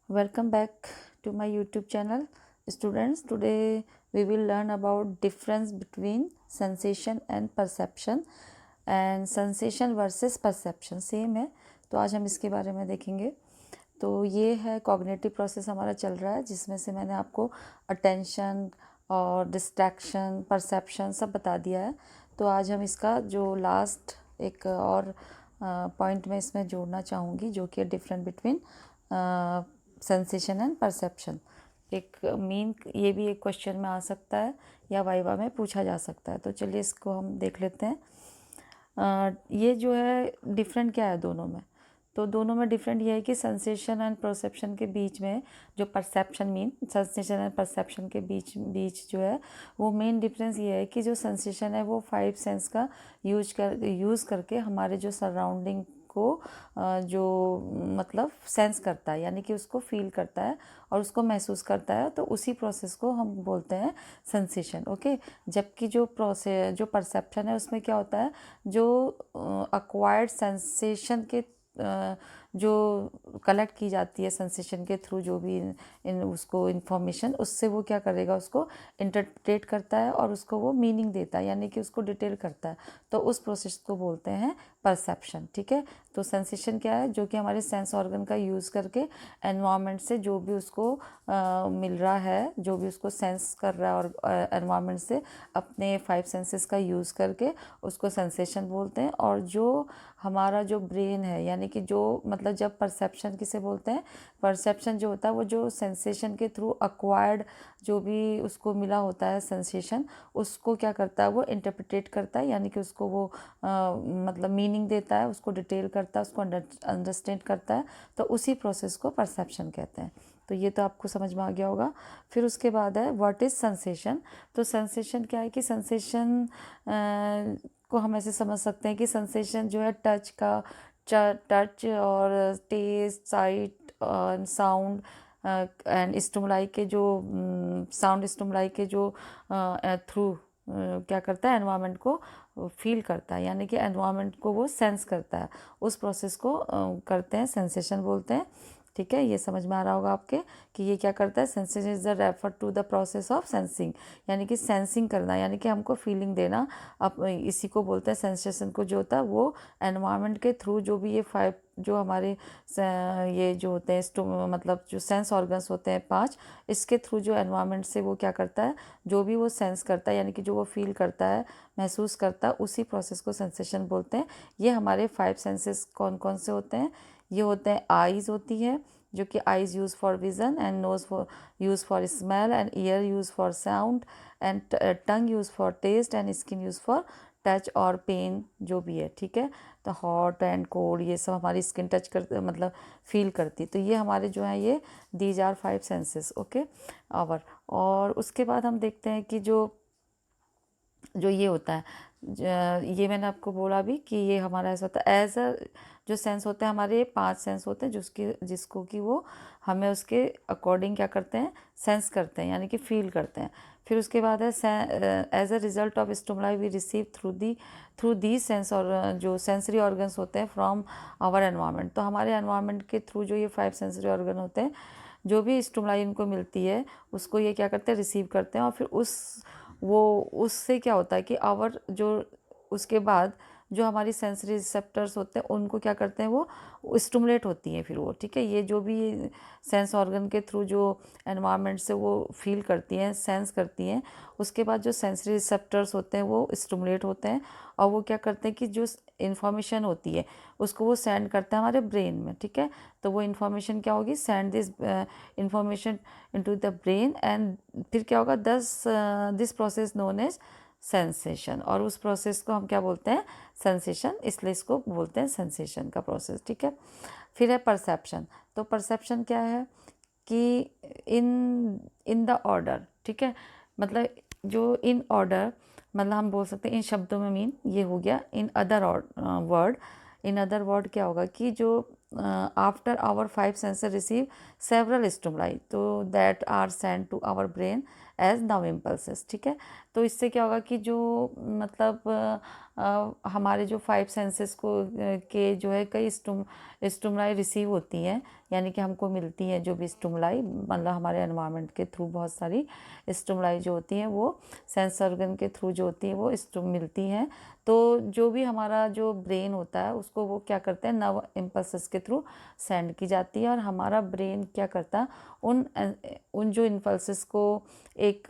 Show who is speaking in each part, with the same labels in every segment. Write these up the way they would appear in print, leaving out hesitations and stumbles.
Speaker 1: Welcome back to my YouTube channel. Students, today we will learn about difference between sensation and perception and sensation versus perception same है, तो आज हम इसके बारे में देखेंगे। तो ये है कॉग्निटिव प्रोसेस हमारा चल रहा है, जिसमें से मैंने आपको अटेंशन और डिस्ट्रैक्शन, परसेप्शन सब बता दिया है। तो आज हम इसका जो लास्ट एक और पॉइंट में इसमें जोड़ना चाहूँगी, जो कि different between sensation and perception. एक मीन ये भी एक क्वेश्चन में आ सकता है या वाइवा में पूछा जा सकता है। तो चलिए इसको हम देख लेते हैं। ये जो है डिफरेंट क्या है दोनों में। तो दोनों में डिफरेंट ये है कि सेंसेशन एंड परसेप्शन के बीच में जो perception mean sensation and perception के बीच बीच जो है वो मेन डिफरेंस ये है कि जो सेंसेशन है वो 5 सेंस का यूज़ करके हमारे जो सराउंडिंग को जो मतलब सेंस करता है, यानी कि उसको फील करता है और उसको महसूस करता है। तो उसी प्रोसेस को हम बोलते हैं सेंसेशन। ओके, जबकि जो प्रोसेस जो परसेप्शन है उसमें क्या होता है, जो अक्वायर्ड सेंसेशन के जो कलेक्ट की जाती है सेंसेशन के थ्रू, जो भी इन उसको इन्फॉर्मेशन, उससे वो क्या करेगा, उसको इंटरप्रेट करता है और उसको वो मीनिंग देता है, यानी कि उसको डिटेल करता है। तो उस प्रोसेस को बोलते हैं परसेप्शन। ठीक है, तो सेंसेशन क्या है, जो कि हमारे सेंस ऑर्गन का यूज़ करके एनवायरनमेंट से जो भी उसको मिल रहा है, जो भी उसको सेंस कर रहा है और एनवायरनमेंट से अपने 5 सेंसेस का यूज़ करके उसको सेंसेशन बोलते हैं। और जो हमारा जो ब्रेन है, यानी कि जो मतलब जब परसेप्शन किसे बोलते हैं, परसेप्शन जो होता है वो जो सेंसेशन के थ्रू अक्वायर्ड जो भी उसको मिला होता है सेंसेशन, उसको क्या करता है, वो इंटरप्रिटेट करता है, यानी कि उसको वो मतलब मीनिंग देता है, उसको डिटेल करता है, उसको अंडरस्टैंड करता है। तो उसी प्रोसेस को परसेप्शन कहते हैं। तो ये तो आपको समझ में आ गया होगा। फिर उसके बाद है व्हाट इज़ सेंसेशन। तो सेंसेशन क्या है कि सेंसेशन को हम ऐसे समझ सकते हैं कि सेंसेशन जो है टच का, टच और टेस्ट, साइट और साउंड एंड स्टिमुलाई के जो साउंड स्टिमुलाई के जो थ्रू क्या करता है, एनवायरनमेंट को फील करता है, यानी कि एनवायरनमेंट को वो सेंस करता है। उस प्रोसेस को करते हैं सेंसेशन बोलते हैं। ठीक है, ये समझ में आ रहा होगा आपके कि ये क्या करता है। Sensation is the refer to the process of sensing, यानी कि सेंसिंग करना, यानी कि हमको फीलिंग देना। अब इसी को बोलते हैं सेंसेशन को, जो होता है वो एनवायरनमेंट के थ्रू जो भी ये 5 जो हमारे ये जो होते हैं मतलब जो सेंस ऑर्गन्स होते हैं 5, इसके थ्रू जो एनवायरनमेंट से वो क्या करता है, जो भी वो सेंस करता है, यानी कि जो वो फील करता है, महसूस करता है, उसी प्रोसेस को सेंसेशन बोलते हैं। ये हमारे 5 सेंसेस कौन कौन से होते हैं, ये होते हैं आईज़ होती है, जो कि eyes use for vision and nose for use for smell and ear use for sound and tongue use for taste and skin use for touch और पेन जो भी है। ठीक है, तो हॉट एंड कोल्ड ये सब हमारी स्किन टच कर मतलब फील करती है। तो ये हमारे जो है ये दीज आर 5 सेंसेस। ओके, और उसके बाद हम देखते हैं कि जो जो ये होता है, ये मैंने आपको बोला भी कि ये हमारा ऐसा होता है एज अ जो सेंस होते हैं हमारे, 5 सेंस होते हैं जिसको कि वो हमें उसके अकॉर्डिंग क्या करते हैं, सेंस करते हैं, यानी कि फील करते हैं। फिर उसके बाद है as a result of stimuli we receive through the sense और जो सेंसरी ऑर्गन्स होते हैं फ्रॉम आवर एनवायरनमेंट। तो हमारे एनवायरनमेंट के थ्रू जो ये 5 सेंसरी ऑर्गन होते हैं, जो भी स्टिमुलाई इनको मिलती है उसको ये क्या करते हैं, रिसीव करते हैं। और फिर उससे क्या होता है कि आवर जो उसके बाद जो हमारी सेंसरी रिसेप्टर्स होते हैं उनको क्या करते हैं, वो स्टिमुलेट होती हैं फिर वो। ठीक है, ये जो भी सेंस ऑर्गन के थ्रू जो एनवायरनमेंट से वो फील करती हैं, सेंस करती हैं, उसके बाद जो सेंसरी रिसेप्टर्स होते हैं वो स्टिमुलेट होते हैं और वो क्या करते हैं कि जो इन्फॉर्मेशन होती है उसको वो सेंड करते हैं हमारे ब्रेन में। ठीक है, तो वो इन्फॉर्मेशन क्या होगी, send this information into the brain and फिर क्या होगा, this process known as sensation. और उस प्रोसेस को हम क्या बोलते हैं, सेंसेशन, इसलिए इसको बोलते हैं सेंसेशन का प्रोसेस। ठीक है, फिर है परसेप्शन। तो परसेप्शन क्या है कि इन इन द ऑर्डर, ठीक है, मतलब जो इन ऑर्डर, मतलब हम बोल सकते हैं इन शब्दों में, मीन ये हो गया in other word. In other word क्या होगा कि जो after our 5 sensor receive several stimuli तो that are send to our brain as nerve impulses. ठीक है, तो इससे क्या होगा कि जो मतलब हमारे जो 5 सेंसेस को के जो है कई स्टिमुलाई रिसीव होती हैं, यानी कि हमको मिलती हैं जो भी स्टिमुलाई, मतलब हमारे एनवायरनमेंट के थ्रू बहुत सारी स्टिमुलाई जो होती हैं वो सेंस ऑर्गन के थ्रू जो होती है वो मिलती हैं। तो जो भी हमारा जो ब्रेन होता है उसको वो क्या करते हैं, नर्व इम्पल्सेस के थ्रू सेंड की जाती है, और हमारा ब्रेन क्या करता है उन जो इम्पल्सेस को एक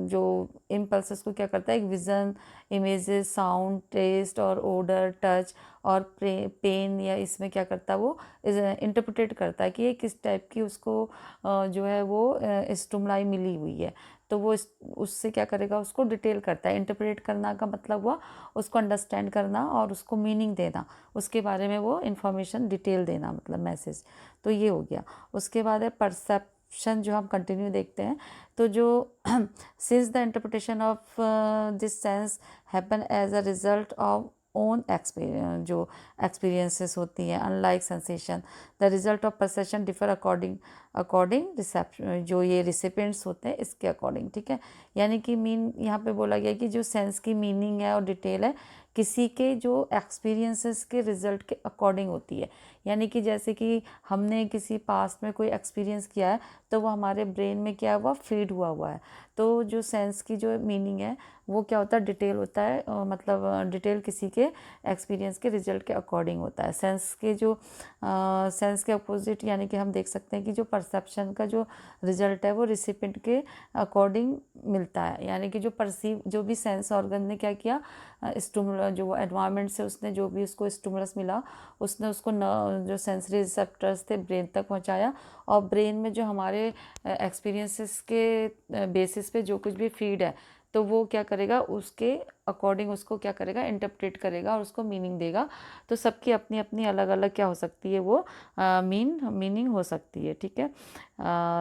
Speaker 1: जो इम्पल्सेस को क्या करता है, एक विज़न, इमेजेस, साउंड, टेस्ट और ओडर, टच और पेन, या इसमें क्या करता है वो इंटरप्रेट करता है कि ये किस टाइप की उसको जो है वो स्टिमुलाई मिली हुई है। तो वो उससे क्या करेगा, उसको डिटेल करता है। इंटरप्रेट करना का मतलब हुआ उसको अंडरस्टैंड करना और उसको मीनिंग देना, उसके बारे में वो इन्फॉर्मेशन डिटेल देना, मतलब मैसेज। तो ये हो गया। उसके बाद है परसेप्शन, जो हम कंटिन्यू देखते हैं। तो जो since the interpretation of this sense happen as a result of own experience, जो एक्सपीरियंसेस होती हैं, unlike sensation the result of perception differ according reception, जो ये रिसिपेंट्स होते हैं इसके अकॉर्डिंग, ठीक है। यानी कि यहाँ पे बोला गया कि जो सेंस की मीनिंग है और डिटेल है किसी के जो एक्सपीरियंसेस के रिजल्ट के अकॉर्डिंग होती है। यानी कि जैसे कि हमने किसी पास्ट में कोई एक्सपीरियंस किया है तो वो हमारे ब्रेन में क्या हुआ, फीड हुआ है। तो जो सेंस की जो मीनिंग है वो क्या होता है, डिटेल होता है, मतलब डिटेल किसी के एक्सपीरियंस के रिजल्ट के अकॉर्डिंग होता है। सेंस के अपोजिट, यानी कि हम देख सकते हैं कि जो परसेप्शन का जो रिजल्ट है वो रिसिपेंट के अकॉर्डिंग मिलता है। यानी कि जो भी सेंस ऑर्गन ने क्या किया, स्टिमुलस, जो एनवायरनमेंट से उसने जो भी उसको स्टिमुलस मिला उसने उसको जो सेंसरी रिसेप्टर्स थे ब्रेन तक पहुंचाया, और ब्रेन में जो हमारे एक्सपीरियंसेस के बेसिस पे जो कुछ भी फीड है तो वो क्या करेगा, उसके अकॉर्डिंग उसको क्या करेगा, इंटरप्रेट करेगा और उसको मीनिंग देगा। तो सबकी अपनी अपनी अलग अलग क्या हो सकती है, वो मीनिंग हो सकती है, ठीक है।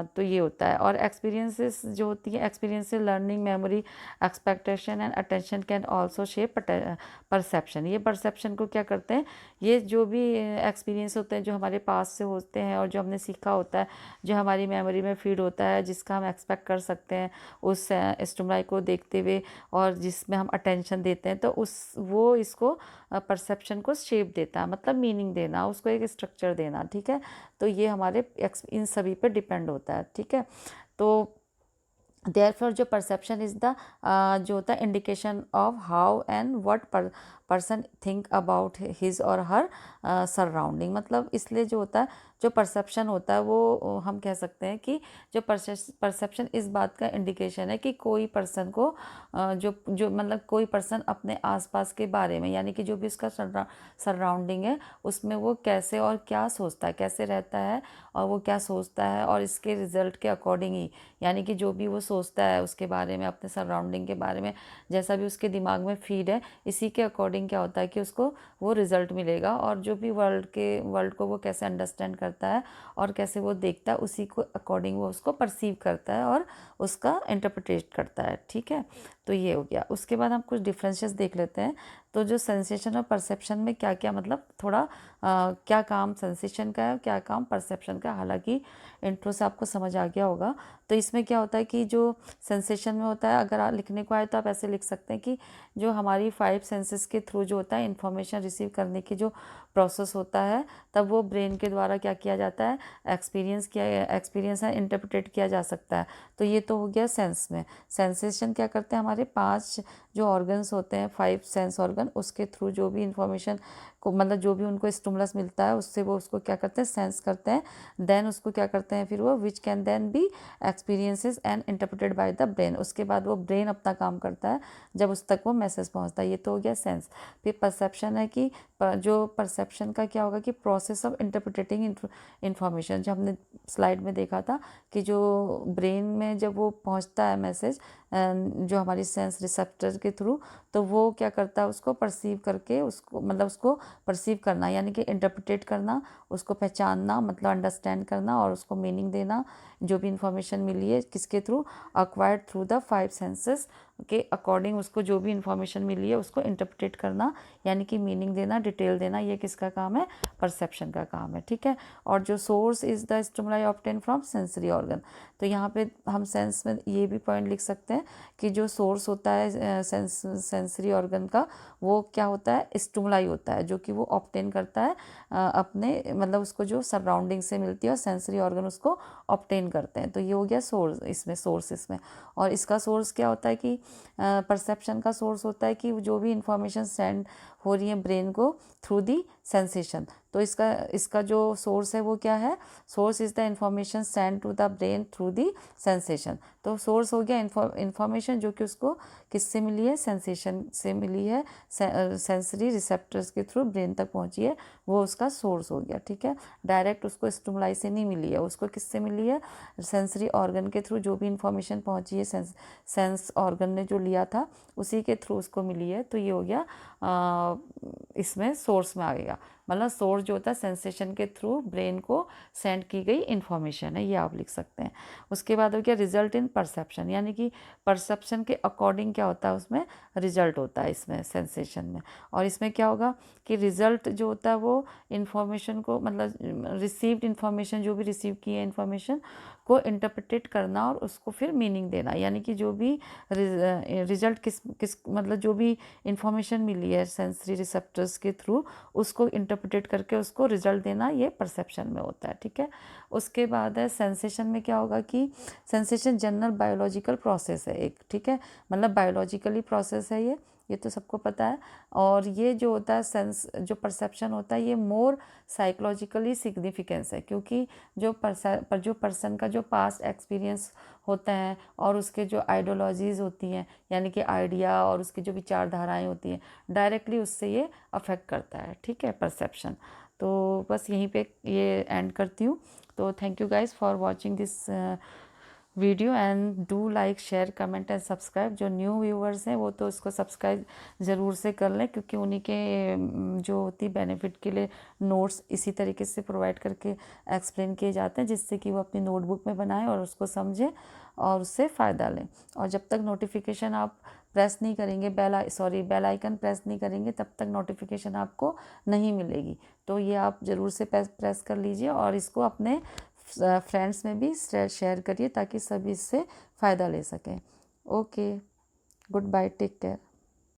Speaker 1: तो ये होता है। और एक्सपीरियंसेस जो होती है, experiences, learning, memory, expectation and attention can also shape perception. ये परसेप्शन को क्या करते हैं, ये जो भी एक्सपीरियंस होते हैं जो हमारे पास से होते हैं और जो हमने सीखा होता है, जो हमारी मेमोरी में फीड होता है, जिसका हम एक्सपेक्ट कर सकते हैं उस स्टिमुलाई को देखते हुए, और जिसमें हम अटेंशन देते हैं, तो वो इसको परसेप्शन को शेप देता है, मतलब मीनिंग देना, उसको एक स्ट्रक्चर देना, ठीक है। तो ये हमारे इन सभी पे डिपेंड होता है, ठीक है। तो देयरफॉर जो परसेप्शन इज द जो होता है indication of how and what person think about his और हर सराउंडिंग। मतलब इसलिए जो होता है, जो परसेप्शन होता है वो हम कह सकते हैं कि जो परसेप्शन इस बात का इंडिकेशन है कि कोई पर्सन को जो जो मतलब कोई पर्सन अपने आसपास के बारे में, यानी कि जो भी उसका सराउंडिंग है उसमें वो कैसे और क्या सोचता है, कैसे रहता है और वो क्या सोचता है, और इसके रिजल्ट के अकॉर्डिंग ही, यानी कि जो भी वो सोचता है उसके बारे में, अपने सराउंडिंग के बारे में, जैसा भी उसके दिमाग में फीड है, इसी के अकॉर्डिंग क्या होता है कि उसको वो रिजल्ट मिलेगा। और जो भी वर्ल्ड को वो कैसे अंडरस्टैंड करता है और कैसे वो देखता है, उसी को अकॉर्डिंग वो उसको परसीव करता है और उसका इंटरप्रिटेट करता है, ठीक है। तो ये हो गया। उसके बाद हम कुछ डिफरेंसेस देख लेते हैं। तो जो सेंसेशन और परसेप्शन में क्या क्या, मतलब थोड़ा क्या काम सेंसेशन का है, क्या काम परसेप्शन का है। हालांकि इंट्रो से आपको समझ आ गया होगा। तो इसमें क्या होता है कि जो सेंसेशन में होता है, अगर आप लिखने को आए तो आप ऐसे लिख सकते हैं कि जो हमारी 5 सेंसेस के थ्रू जो होता है इन्फॉर्मेशन रिसीव करने की जो प्रोसेस होता है, तब वो ब्रेन के द्वारा क्या किया जाता है, एक्सपीरियंस है, इंटरप्रेट किया जा सकता है। तो ये तो हो गया सेंस में। सेंसेशन क्या करते हैं, हमारे 5 जो ऑर्गन्स होते हैं, 5 सेंस ऑर्गन, उसके थ्रू जो भी इंफॉर्मेशन को, मतलब जो भी उनको स्टिमुलस मिलता है उससे वो उसको क्या करते हैं, सेंस करते हैं। देन उसको क्या करते हैं, फिर वो which can then be experiences and interpreted by the brain. उसके बाद वो ब्रेन अपना काम करता है जब उस तक वो मैसेज पहुंचता है। ये तो हो गया सेंस। फिर परसेप्शन है कि जो परसेप्शन का क्या होगा कि प्रोसेस ऑफ इंटरप्रिटेटिंग इंफॉर्मेशन, जो हमने स्लाइड में देखा था कि जो ब्रेन में जब वो पहुंचता है मैसेज जो हमारी सेंस रिसेप्टर के थ्रू, तो वो क्या करता है, उसको परसीव करके उसको, मतलब उसको परसीव करना, यानी कि इंटरप्रिटेट करना, उसको पहचानना मतलब अंडरस्टैंड करना और उसको मीनिंग देना, जो भी इंफॉर्मेशन मिली है किसके through, acquired through the 5 senses के अकॉर्डिंग उसको जो भी इंफॉर्मेशन मिली है उसको इंटरप्रेट करना, यानी कि मीनिंग देना, डिटेल देना, ये किसका काम है, परसेप्शन का काम है, ठीक है। और जो source is the stimuli obtain from sensory organ, तो यहाँ पे हम सेंस में ये भी पॉइंट लिख सकते हैं कि जो सोर्स होता है सेंसरी ऑर्गन का, वो क्या होता है, स्टिमुलाई होता है, जो कि वो ऑब्टेन करता है अपने मतलब उसको जो सराउंडिंग से मिलती है और सेंसरी ऑर्गन उसको ऑब्टेन करते हैं। तो ये हो गया सोर्स इसमें। और इसका सोर्स क्या होता है कि परसेप्शन का सोर्स होता है कि जो भी इंफॉर्मेशन सेंड हो रही है ब्रेन को थ्रू दी सेंसेशन। तो इसका जो सोर्स है वो क्या है, source is the information send to the brain through the sensation. तो सोर्स हो गया इंफॉर्मेशन जो कि उसको किससे मिली है, सेंसेशन से मिली है, सेंसरी रिसेप्टर्स के थ्रू ब्रेन तक पहुंची है, वो उसका सोर्स हो गया, ठीक है। डायरेक्ट उसको स्टिमुलाई से नहीं मिली है, उसको किससे मिली है, सेंसरी ऑर्गन के थ्रू जो भी इंफॉर्मेशन पहुंची है सेंस ऑर्गन ने जो लिया था उसी के थ्रू उसको मिली है। तो ये हो गया इसमें सोर्स में आ गया, मतलब सोर्स जो होता है सेंसेशन के थ्रू ब्रेन को सेंड की गई इंफॉर्मेशन है, ये आप लिख सकते हैं। उसके बाद हो गया रिजल्ट इन परसेप्शन, यानी कि परसेप्शन के अकॉर्डिंग क्या होता है, उसमें रिजल्ट होता है इसमें सेंसेशन में। और इसमें क्या होगा कि रिजल्ट जो होता है वो इन्फॉर्मेशन को मतलब रिसीव्ड इन्फॉर्मेशन, जो भी रिसीव की है इन्फॉर्मेशन को इंटरप्रेट करना और उसको फिर मीनिंग देना, यानी कि जो भी रिजल्ट किस मतलब जो भी इंफॉर्मेशन मिली है सेंसरी रिसेप्टर्स के थ्रू उसको इंटरप्रेट करके उसको रिजल्ट देना, ये परसेप्शन में होता है, ठीक है। उसके बाद है सेंसेशन में क्या होगा कि सेंसेशन जनरल बायोलॉजिकल प्रोसेस है एक, ठीक है, मतलब बायोलॉजिकली प्रोसेस है ये तो सबको पता है। और ये जो होता है जो परसेप्शन होता है ये मोर साइकोलॉजिकली सिग्निफिकेंस है, क्योंकि जो पर्सन का जो पास्ट एक्सपीरियंस होता है और उसके जो आइडियोलॉजीज़ होती हैं, यानी कि आइडिया और उसकी जो विचारधाराएं होती हैं, डायरेक्टली उससे ये अफेक्ट करता है, ठीक है, परसेप्शन। तो बस यहीं पे ये एंड करती हूँ। तो thank you guys for watching this video and do like share comment and subscribe. जो न्यू व्यूवर्स हैं वो तो इसको सब्सक्राइब ज़रूर से कर लें, क्योंकि उन्हीं के जो होती बेनिफिट के लिए नोट्स इसी तरीके से प्रोवाइड करके एक्सप्लेन किए जाते हैं, जिससे कि वो अपनी नोटबुक में बनाएं और उसको समझें और उससे फ़ायदा लें। और जब तक नोटिफिकेशन आप प्रेस नहीं करेंगे, बेल आइकन प्रेस नहीं करेंगे, तब तक नोटिफिकेशन आपको नहीं मिलेगी। तो ये आप ज़रूर से प्रेस कर लीजिए और इसको अपने फ्रेंड्स में भी शेयर करिए ताकि सभी इससे फ़ायदा ले सकें। Okay, good bye, take care.